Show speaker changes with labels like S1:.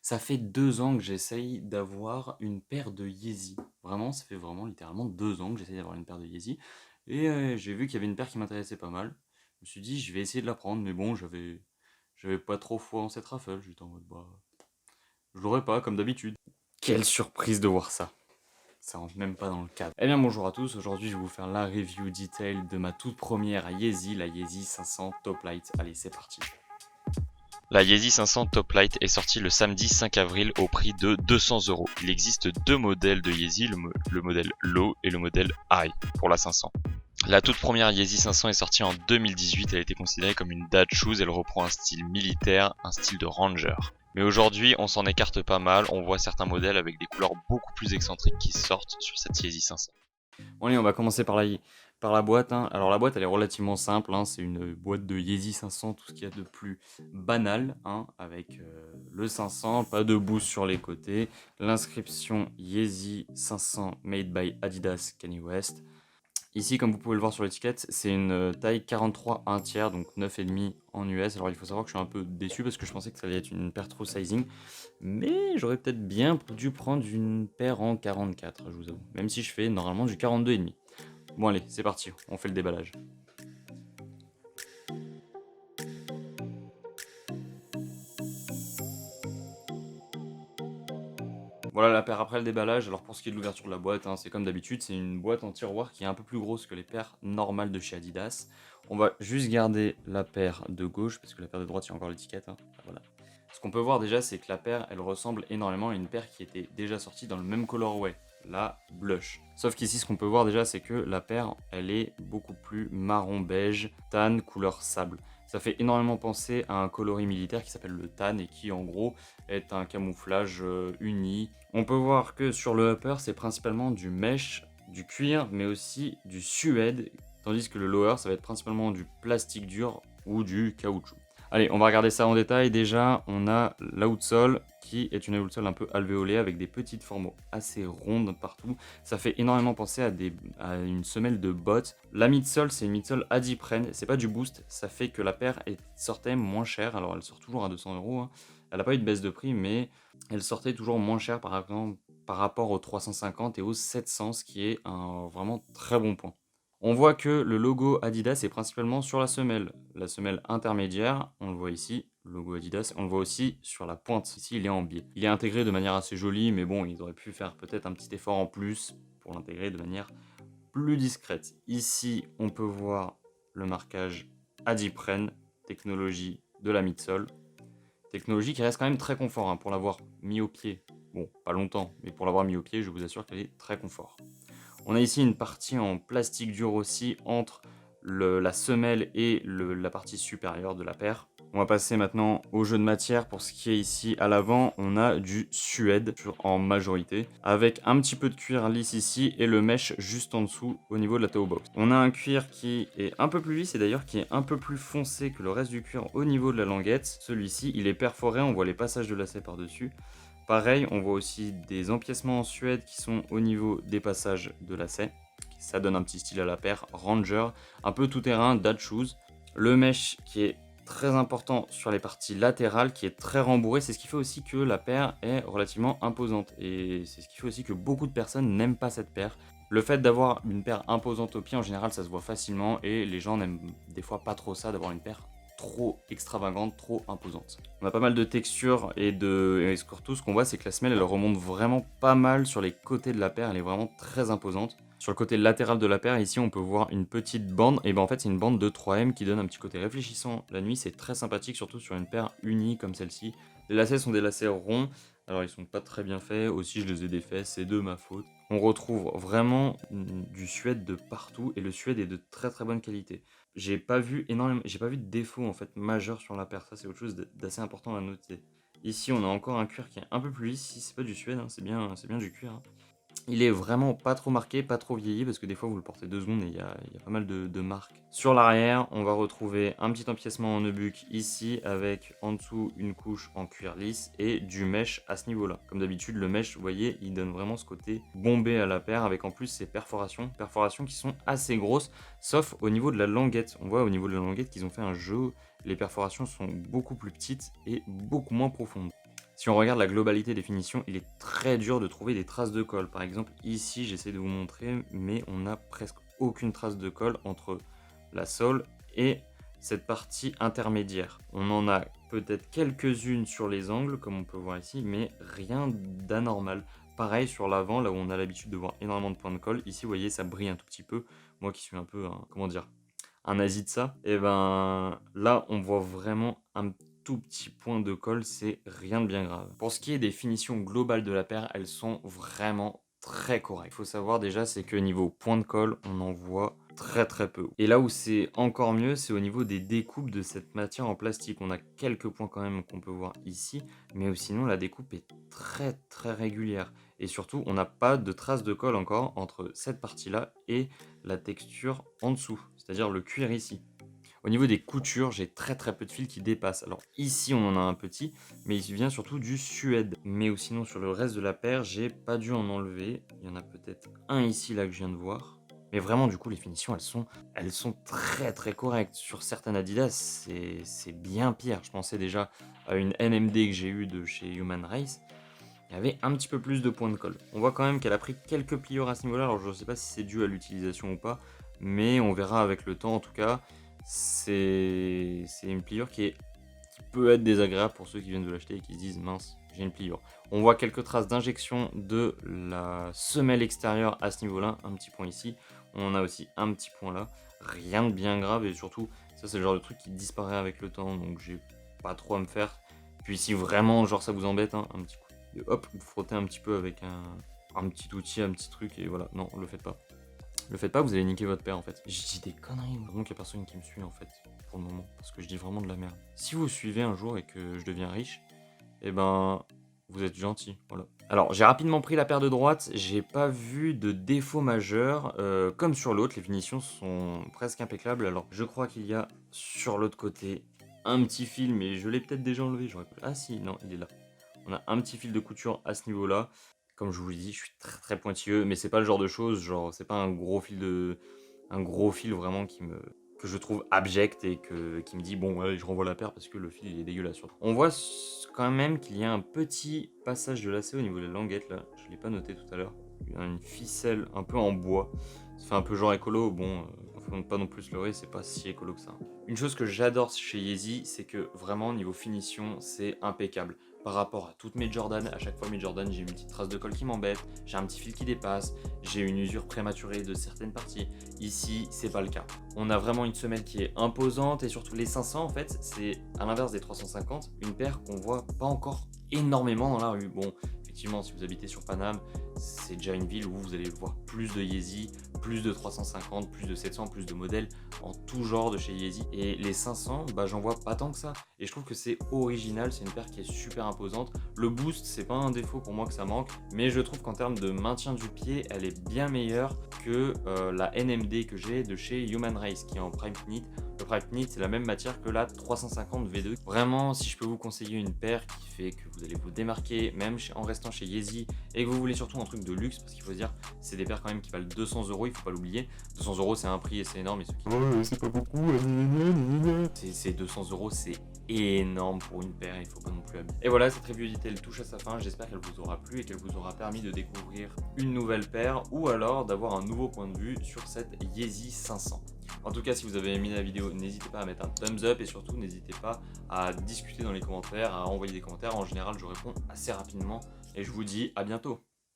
S1: Ça fait 2 ans que j'essaye d'avoir une paire de Yeezy. Vraiment, ça fait vraiment littéralement 2 ans que j'essaye d'avoir une paire de Yeezy. Et j'ai vu qu'il y avait une paire qui m'intéressait pas mal. Je me suis dit, je vais essayer de la prendre, mais bon, j'avais pas trop foi en cette rafale. J'étais en mode, bah, je l'aurais pas, comme d'habitude. Quelle surprise de voir ça! Ça rentre même pas dans le cadre. Eh bien, bonjour à tous. Aujourd'hui, je vais vous faire la review detail de ma toute première Yeezy, la Yeezy 500 Top Light. Allez, c'est parti.
S2: La Yeezy 500 Top Light est sortie le samedi 5 avril au prix de 200 €. Il existe deux modèles de Yeezy, le modèle Low et le modèle High pour la 500. La toute première Yeezy 500 est sortie en 2018, elle a été considérée comme une dad shoes, elle reprend un style militaire, un style de ranger. Mais aujourd'hui, on s'en écarte pas mal, on voit certains modèles avec des couleurs beaucoup plus excentriques qui sortent sur cette Yeezy 500.
S1: Bon, allez, on va commencer par la boîte, hein. Alors, la boîte, elle est relativement simple, hein. C'est une boîte de Yeezy 500, tout ce qu'il y a de plus banal, hein, avec le 500, pas de boost sur les côtés, l'inscription Yeezy 500 Made by Adidas Kanye West. Ici, comme vous pouvez le voir sur l'étiquette, c'est une taille 43 1 tiers, donc 9,5 en US. Alors, il faut savoir que je suis un peu déçu parce que je pensais que ça allait être une paire trop sizing. Mais j'aurais peut-être bien dû prendre une paire en 44, je vous avoue. Même si je fais normalement du 42,5. Bon allez, c'est parti, on fait le déballage. Voilà la paire après le déballage. Alors pour ce qui est de l'ouverture de la boîte, hein, c'est comme d'habitude, c'est une boîte en tiroir qui est un peu plus grosse que les paires normales de chez Adidas. On va juste garder la paire de gauche, parce que la paire de droite, il y a encore l'étiquette, hein. Voilà. Ce qu'on peut voir déjà, c'est que la paire, elle ressemble énormément à une paire qui était déjà sortie dans le même colorway, la blush. Sauf qu'ici, ce qu'on peut voir déjà, c'est que la paire, elle est beaucoup plus marron beige, tan, couleur sable. Ça fait énormément penser à un coloris militaire qui s'appelle le tan et qui, en gros, est un camouflage uni. On peut voir que sur le upper, c'est principalement du mesh, du cuir, mais aussi du suède, tandis que le lower, ça va être principalement du plastique dur ou du caoutchouc. Allez, on va regarder ça en détail. Déjà, on a l'outsole qui est une outsole un peu alvéolée avec des petites formes assez rondes partout. Ça fait énormément penser à une semelle de bottes. La midsole, c'est une midsole Adipren. C'est pas du boost. Ça fait que la paire sortait moins chère. Alors, elle sort toujours à 200 €, hein. Elle n'a pas eu de baisse de prix, mais elle sortait toujours moins chère par rapport aux 350 et aux 700, ce qui est un vraiment très bon point. On voit que le logo Adidas est principalement sur la semelle intermédiaire, on le voit ici, le logo Adidas, on le voit aussi sur la pointe, ici il est en biais. Il est intégré de manière assez jolie, mais bon, ils auraient pu faire peut-être un petit effort en plus pour l'intégrer de manière plus discrète. Ici, on peut voir le marquage Adipren, technologie de la midsole. Technologie qui reste quand même très confort, hein, pour l'avoir mis au pied. Bon, pas longtemps, mais pour l'avoir mis au pied, je vous assure qu'elle est très confort. On a ici une partie en plastique dur aussi entre la semelle et la partie supérieure de la paire. On va passer maintenant au jeu de matière. Pour ce qui est ici à l'avant, on a du suède en majorité, avec un petit peu de cuir lisse ici et le mesh juste en dessous au niveau de la toe box. On a un cuir qui est un peu plus lisse et d'ailleurs qui est un peu plus foncé que le reste du cuir au niveau de la languette. Celui-ci, il est perforé, on voit les passages de lacets par-dessus. Pareil, on voit aussi des empiècements en suède qui sont au niveau des passages de lacets. Ça donne un petit style à la paire. Ranger, un peu tout terrain, dad shoes. Le mesh qui est très important sur les parties latérales, qui est très rembourré. C'est ce qui fait aussi que la paire est relativement imposante. Et c'est ce qui fait aussi que beaucoup de personnes n'aiment pas cette paire. Le fait d'avoir une paire imposante au pied, en général, ça se voit facilement. Et les gens n'aiment des fois pas trop ça, d'avoir une paire trop extravagante, trop imposante. On a pas mal de textures et surtout ce qu'on voit, c'est que la semelle elle remonte vraiment pas mal sur les côtés de la paire, elle est vraiment très imposante. Sur le côté latéral de la paire, ici on peut voir une petite bande, et ben en fait c'est une bande de 3M qui donne un petit côté réfléchissant la nuit, c'est très sympathique surtout sur une paire unie comme celle-ci. Les lacets sont des lacets ronds, alors ils sont pas très bien faits, aussi je les ai défaits, c'est de ma faute. On retrouve vraiment du suède de partout et le suède est de très très bonne qualité. J'ai pas vu de défaut en fait majeur sur la paire, ça c'est autre chose d'assez important à noter. Ici on a encore un cuir qui est un peu plus lisse, si c'est pas du suède, hein, c'est bien du cuir, hein. Il est vraiment pas trop marqué, pas trop vieilli, parce que des fois vous le portez 2 secondes et il y a pas mal de marques. Sur l'arrière, on va retrouver un petit empiècement en nubuck ici, avec en dessous une couche en cuir lisse et du mesh à ce niveau-là. Comme d'habitude, le mesh, vous voyez, il donne vraiment ce côté bombé à la paire, avec en plus ces perforations qui sont assez grosses, sauf au niveau de la languette. On voit au niveau de la languette qu'ils ont fait un jeu, les perforations sont beaucoup plus petites et beaucoup moins profondes. Si on regarde la globalité des finitions, il est très dur de trouver des traces de colle. Par exemple, ici, j'essaie de vous montrer, mais on n'a presque aucune trace de colle entre la sole et cette partie intermédiaire. On en a peut-être quelques-unes sur les angles, comme on peut voir ici, mais rien d'anormal. Pareil sur l'avant, là où on a l'habitude de voir énormément de points de colle. Ici, vous voyez, ça brille un tout petit peu. Moi qui suis un peu, comment dire, un nazi de ça, et ben là, on voit vraiment un tout petit point de colle, c'est rien de bien grave. Pour ce qui est des finitions globales de la paire, elles sont vraiment très correctes. Il faut savoir déjà, c'est que niveau point de colle, on en voit très peu. Et là où c'est encore mieux, c'est au niveau des découpes de cette matière en plastique. On a quelques points quand même qu'on peut voir ici, mais sinon la découpe est très régulière. Et surtout, on n'a pas de traces de colle encore entre cette partie-là et la texture en dessous, c'est-à-dire le cuir ici. Au niveau des coutures, j'ai très peu de fils qui dépassent. Alors ici, on en a un petit, mais il vient surtout du suède. Mais sinon, sur le reste de la paire, j'ai pas dû en enlever. Il y en a peut-être un ici, là, que je viens de voir. Mais vraiment, du coup, les finitions, elles sont très correctes. Sur certaines Adidas, c'est bien pire. Je pensais déjà à une NMD que j'ai eue de chez Human Race. Il y avait un petit peu plus de points de colle. On voit quand même qu'elle a pris quelques pliures à ce niveau-là. Alors je ne sais pas si c'est dû à l'utilisation ou pas, mais on verra avec le temps en tout cas. C'est une pliure qui peut être désagréable pour ceux qui viennent de l'acheter et qui se disent mince, j'ai une pliure. On voit quelques traces d'injection de la semelle extérieure à ce niveau-là, un petit point ici. On a aussi un petit point là, rien de bien grave et surtout, ça c'est le genre de truc qui disparaît avec le temps, donc j'ai pas trop à me faire. Puis si vraiment genre ça vous embête, hein, un petit coup, de, hop, vous frottez un petit peu avec un petit outil, un petit truc et voilà, non, le faites pas. Le faites pas, vous allez niquer votre paire en fait. Je dis des conneries, donc il y a personne qui me suit en fait, pour le moment, parce que je dis vraiment de la merde. Si vous suivez un jour et que je deviens riche, eh ben, vous êtes gentil, voilà. Alors, j'ai rapidement pris la paire de droite, j'ai pas vu de défaut majeur. Comme sur l'autre, les finitions sont presque impeccables. Alors, je crois qu'il y a sur l'autre côté un petit fil, mais je l'ai peut-être déjà enlevé. Ah si, non, il est là. On a un petit fil de couture à ce niveau-là. Comme je vous l'ai dit, je suis très pointilleux, mais c'est pas le genre de choses, genre, c'est pas un gros fil vraiment que je trouve abject et qui me dit bon allez je renvoie la paire parce que le fil il est dégueulasse. On voit quand même qu'il y a un petit passage de lacet au niveau de la languette là, je l'ai pas noté tout à l'heure. Il y a une ficelle un peu en bois, ça fait un peu genre écolo, bon, faut pas non plus se leurrer, c'est pas si écolo que ça. Une chose que j'adore chez Yeezy, c'est que vraiment niveau finition, c'est impeccable. Par rapport à toutes mes Jordan, à chaque fois mes Jordan, j'ai une petite trace de colle qui m'embête, j'ai un petit fil qui dépasse, j'ai une usure prématurée de certaines parties. Ici, c'est pas le cas. On a vraiment une semelle qui est imposante et surtout les 500 en fait, c'est à l'inverse des 350, une paire qu'on voit pas encore énormément dans la rue. Bon, effectivement, si vous habitez sur Paname, c'est déjà une ville où vous allez voir plus de Yeezy, plus de 350, plus de 700, plus de modèles en tout genre de chez Yeezy. Et les 500, bah j'en vois pas tant que ça. Et je trouve que c'est original, c'est une paire qui est super imposante. Le boost, c'est pas un défaut pour moi que ça manque, mais je trouve qu'en termes de maintien du pied, elle est bien meilleure que la NMD que j'ai de chez Human Race qui est en Prime Knit. Le Prime Knit, c'est la même matière que la 350 V2. Vraiment, si je peux vous conseiller une paire qui fait que vous allez vous démarquer, même en restant chez Yeezy, et que vous voulez surtout un truc de luxe, parce qu'il faut se dire, c'est des paires quand même qui valent 200 €, il faut pas l'oublier. 200 €, c'est un prix et c'est énorme. Ouais, c'est pas beaucoup. C'est 200 €, c'est énorme pour une paire, il faut pas non plus abuser. Et voilà, cette review elle touche à sa fin. J'espère qu'elle vous aura plu et qu'elle vous aura permis de découvrir une nouvelle paire ou alors d'avoir un nouveau point de vue sur cette Yeezy 500. En tout cas, si vous avez aimé la vidéo, n'hésitez pas à mettre un thumbs up et surtout n'hésitez pas à discuter dans les commentaires, à envoyer des commentaires. En général, je réponds assez rapidement et je vous dis à bientôt.